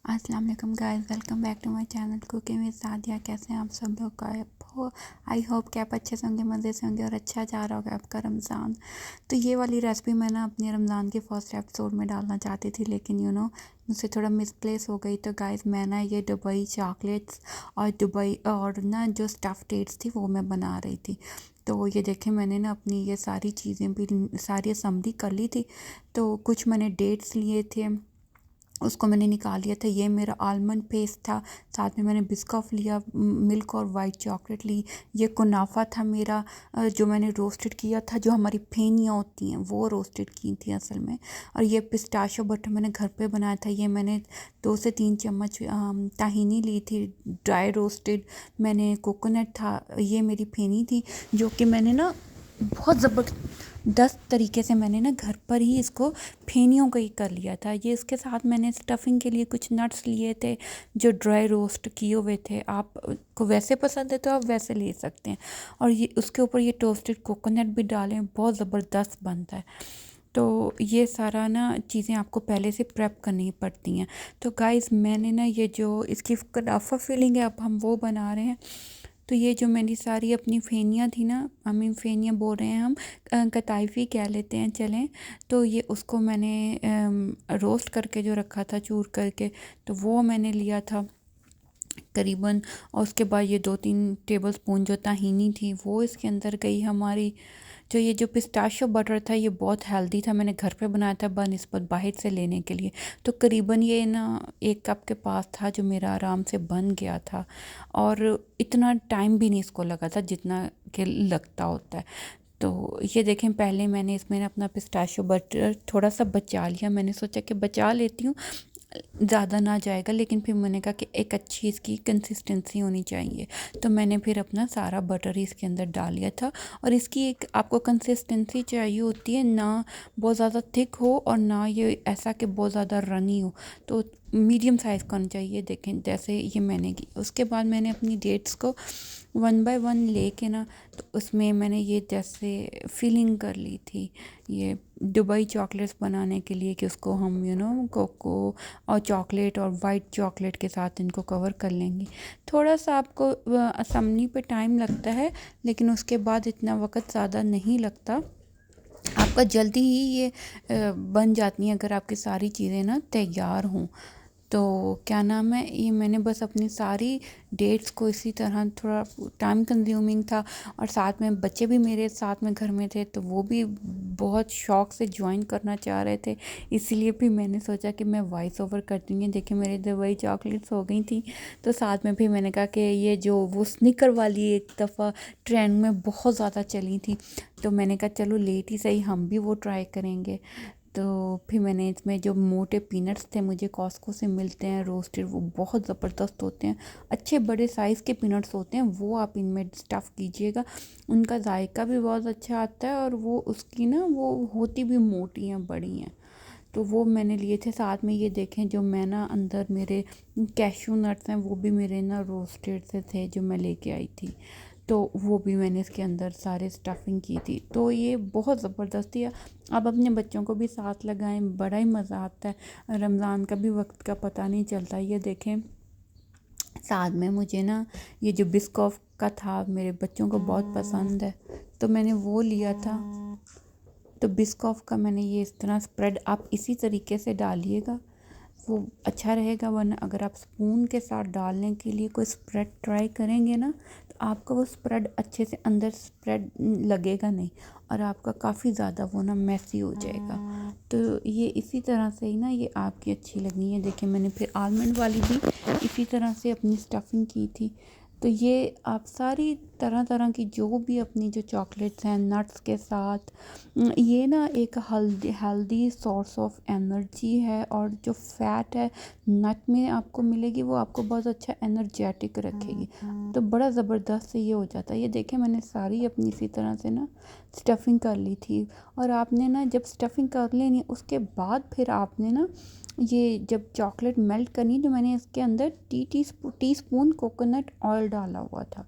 अस्सलाम वालेकुम guys, welcome back to my channel cooking with Sadia. कैसे हैं आप सब लोग? आई होप कि आप अच्छे से होंगे, मज़े से होंगे और अच्छा जा रहा होगा आपका रमज़ान। तो ये वाली रेसिपी मैं ना अपने रमज़ान के फर्स्ट एपिसोड में डालना चाहती थी, लेकिन मुझसे थोड़ा मिसप्लेस हो गई। तो गाइस मैं ना ये दुबई चॉकलेट्स और दुबई और ना जो स्टफ़ डेट्स थी वो मैं बना रही थी। तो ये देखें, मैंने ना अपनी ये सारी चीज़ें भी सारी असम्बली कर ली थी। तो कुछ मैंने डेट्स लिए थे, उसको मैंने निकाल लिया था। ये मेरा आलमंड पेस्ट था, साथ में मैंने बिस्कॉफ लिया, मिल्क और वाइट चॉकलेट ली। ये कुनाफा था मेरा, जो मैंने रोस्टेड किया था, जो हमारी फेनियाँ होती हैं वो रोस्टेड की थी असल में। और ये पिस्ताशियो बटर मैंने घर पे बनाया था। ये मैंने 2 से 3 चम्मच ताहीनी ली थी, ड्राई रोस्टेड। मैंने कोकोनट था, ये मेरी फेनी थी, जो कि मैंने ना बहुत ज़बरदस्त तरीके से मैंने ना घर पर ही इसको फेनियों का ही कर लिया था। ये इसके साथ मैंने स्टफिंग के लिए कुछ नट्स लिए थे जो ड्राई रोस्ट किए हुए थे। आपको वैसे पसंद है तो आप वैसे ले सकते हैं। और ये उसके ऊपर ये टोस्टेड कोकोनट भी डालें, बहुत ज़बरदस्त बनता है। तो ये सारा ना चीज़ें आपको पहले से प्रेप करनी पड़ती हैं। तो गाइस मैंने ना ये जो इसकी कुनाफा फीलिंग है, अब हम वो बना रहे हैं। तो ये जो मेरी सारी अपनी फेनियाँ थी ना, हमें फेनियाँ बोल रहे हैं हम, कताइफी कह लेते हैं चलें। तो ये उसको मैंने रोस्ट करके जो रखा था चूर करके, तो वो मैंने लिया था करीबन। और उसके बाद ये 2-3 टेबल स्पून जो ताहीनी थी वो इसके अंदर गई हमारी। जो ये जो पिस्ताशियो बटर था ये बहुत हेल्दी था, मैंने घर पे बनाया था बनिस्बत बाहर से लेने के लिए। तो करीबन ये ना 1 कप के पास था, जो मेरा आराम से बन गया था। और इतना टाइम भी नहीं इसको लगा था जितना कि लगता होता है। तो ये देखें, पहले मैंने इसमें अपना पिस्ताशियो बटर थोड़ा सा बचा लिया। मैंने सोचा कि बचा लेती हूँ, ज़्यादा ना जाएगा, लेकिन फिर मैंने कहा कि एक अच्छी इसकी कंसिस्टेंसी होनी चाहिए। तो मैंने फिर अपना सारा बटर ही इसके अंदर डाल लिया था। और इसकी एक आपको कंसिस्टेंसी चाहिए होती है, ना बहुत ज़्यादा थिक हो और ना ये ऐसा कि बहुत ज़्यादा रनी हो। तो मीडियम साइज़ का होना चाहिए। देखें जैसे ये मैंने की। उसके बाद मैंने अपनी डेट्स को 1 बाय 1 लेके ना, तो उसमें मैंने ये जैसे फिलिंग कर ली थी ये दुबई चॉकलेट्स बनाने के लिए, कि उसको हम कोको और चॉकलेट और वाइट चॉकलेट के साथ इनको कवर कर लेंगे। थोड़ा सा आपको असम्बली पे टाइम लगता है, लेकिन उसके बाद इतना वक्त ज़्यादा नहीं लगता। आपका जल्दी ही ये बन जाती हैं अगर आपकी सारी चीज़ें ना तैयार हों। तो क्या नाम है, ये मैंने बस अपनी सारी डेट्स को इसी तरह, थोड़ा टाइम कंज्यूमिंग था। और साथ में बच्चे भी मेरे साथ में घर में थे, तो वो भी बहुत शौक़ से ज्वाइन करना चाह रहे थे। इसीलिए भी मैंने सोचा कि मैं वॉइस ओवर कर दूँगी। देखिए मेरे दुबई चॉकलेट्स हो गई थी। तो साथ में भी मैंने कहा कि ये जो वो स्निकर वाली एक दफ़ा ट्रेंड में बहुत ज़्यादा चली थी, तो मैंने कहा चलो लेट ही सही हम भी वो ट्राई करेंगे। तो फिर मैंने इसमें जो मोटे पीनट्स थे, मुझे कॉस्को से मिलते हैं रोस्टेड, वो बहुत ज़बरदस्त होते हैं। अच्छे बड़े साइज़ के पीनट्स होते हैं, वो आप इनमें स्टफ़ कीजिएगा। उनका जायका भी बहुत अच्छा आता है, और वो उसकी ना वो होती भी मोटी हैं, बड़ी हैं। तो वो मैंने लिए थे। साथ में ये देखें, जो मैं ना अंदर मेरे कैशू नट्स हैं वो भी मेरे ना रोस्टेड से थे, जो मैं लेके आई थी। तो वो भी मैंने इसके अंदर सारे स्टफिंग की थी। तो ये बहुत ज़बरदस्त है। आप अपने बच्चों को भी साथ लगाएं, बड़ा ही मज़ा आता है। रमज़ान का भी वक्त का पता नहीं चलता। ये देखें, साथ में मुझे ना ये जो बिस्कॉफ का था, मेरे बच्चों को बहुत पसंद है, तो मैंने वो लिया था। तो बिस्कॉफ का मैंने ये इस तरह स्प्रेड आप इसी तरीके से डालिएगा, वो अच्छा रहेगा। वरना अगर आप स्पून के साथ डालने के लिए कोई स्प्रेड ट्राई करेंगे ना, तो आपका वो स्प्रेड अच्छे से अंदर स्प्रेड लगेगा नहीं, और आपका काफ़ी ज़्यादा वो ना मैसी हो जाएगा। तो ये इसी तरह से ही ना ये आपकी अच्छी लगनी है। देखिए मैंने फिर आलमंड वाली भी इसी तरह से अपनी स्टफिंग की थी। तो ये आप सारी तरह तरह की जो भी अपनी जो चॉकलेट्स हैं नट्स के साथ, ये ना एक हेल्दी सोर्स ऑफ एनर्जी है। और जो फ़ैट है नट में आपको मिलेगी, वो आपको बहुत अच्छा एनर्जेटिक रखेगी। तो बड़ा ज़बरदस्त से ये हो जाता है। ये देखें, मैंने सारी अपनी इसी तरह से ना स्टफिंग कर ली थी। और आपने ना जब स्टफिंग कर लेनी, उसके बाद फिर आपने ना ये जब चॉकलेट मेल्ट करनी, तो मैंने इसके अंदर टी स्पून कोकोनट ऑयल डाला हुआ था।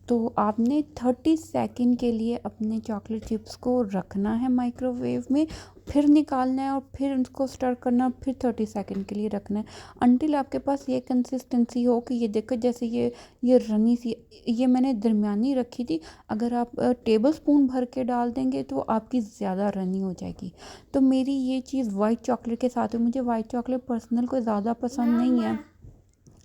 तो आपने 30 सेकंड के लिए अपने चॉकलेट चिप्स को रखना है माइक्रोवेव में, फिर निकालना है और फिर उसको स्टर करना, फिर 30 सेकंड के लिए रखना है अंटिल आपके पास ये कंसिस्टेंसी हो कि ये देखो जैसे ये रनी सी, ये मैंने दरमियानी रखी थी। अगर आप टेबल स्पून भर के डाल देंगे तो आपकी ज़्यादा रनी हो जाएगी। तो मेरी ये चीज़ वाइट चॉकलेट के साथ है। मुझे वाइट चॉकलेट पर्सनल को ज़्यादा पसंद नहीं है,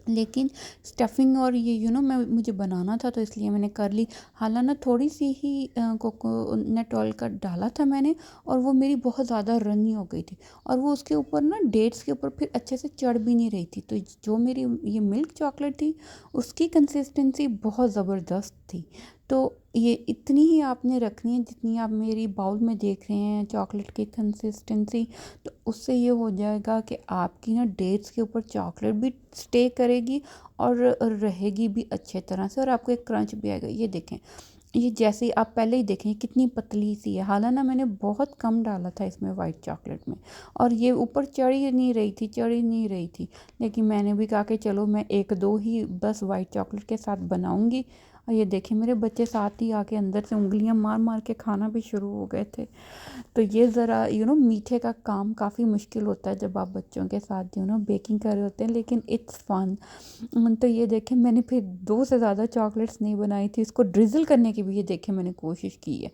लेकिन स्टफिंग और ये मैं मुझे बनाना था तो इसलिए मैंने कर ली। हालांकि थोड़ी सी ही कोकोनट ऑयल का डाला था मैंने, और वो मेरी बहुत ज़्यादा रनी हो गई थी, और वो उसके ऊपर ना डेट्स के ऊपर फिर अच्छे से चढ़ भी नहीं रही थी। तो जो मेरी ये मिल्क चॉकलेट थी उसकी कंसिस्टेंसी बहुत ज़बरदस्त थी। तो ये इतनी ही आपने रखनी है जितनी आप मेरी बाउल में देख रहे हैं चॉकलेट की कंसिस्टेंसी। तो उससे ये हो जाएगा कि आपकी ना डेट्स के ऊपर चॉकलेट भी स्टे करेगी और रहेगी भी अच्छे तरह से, और आपको एक क्रंच भी आएगा। ये देखें, ये जैसे ही आप पहले ही देखें कितनी पतली सी है। हालांकि मैंने बहुत कम डाला था इसमें वाइट चॉकलेट में, और ये ऊपर चढ़ ही नहीं रही थी। लेकिन मैंने भी कहा कि चलो मैं एक दो ही बस वाइट चॉकलेट के साथ बनाऊंगी। और ये देखें मेरे बच्चे साथ ही आके अंदर से उंगलियां मार मार के खाना भी शुरू हो गए थे। तो ये ज़रा मीठे का काम काफ़ी मुश्किल होता है जब आप बच्चों के साथ बेकिंग कर रहे होते हैं, लेकिन इट्स फन। तो ये देखें मैंने फिर 2 से ज़्यादा चॉकलेट्स नहीं बनाई थी। इसको ड्रिज़ल करने की भी ये देखें मैंने कोशिश की है,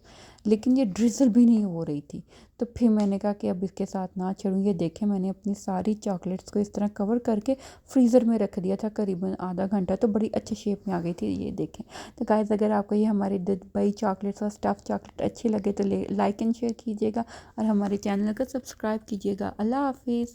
लेकिन ये ड्रिज़ल भी नहीं हो रही थी। तो फिर मैंने कहा कि अब इसके साथ ना चलूँ। ये देखें मैंने अपनी सारी चॉकलेट्स को इस तरह कवर करके फ्रीज़र में रख दिया था करीबन आधा घंटा, तो बड़ी अच्छी शेप में आ गई थी। ये देखें। तो गाइस अगर आपको ये हमारे दुबई चॉकलेट्स और स्टफ़ चॉकलेट अच्छी लगे तो लाइक एंड शेयर कीजिएगा, और हमारे चैनल को सब्सक्राइब कीजिएगा। अल्लाह हाफिज़।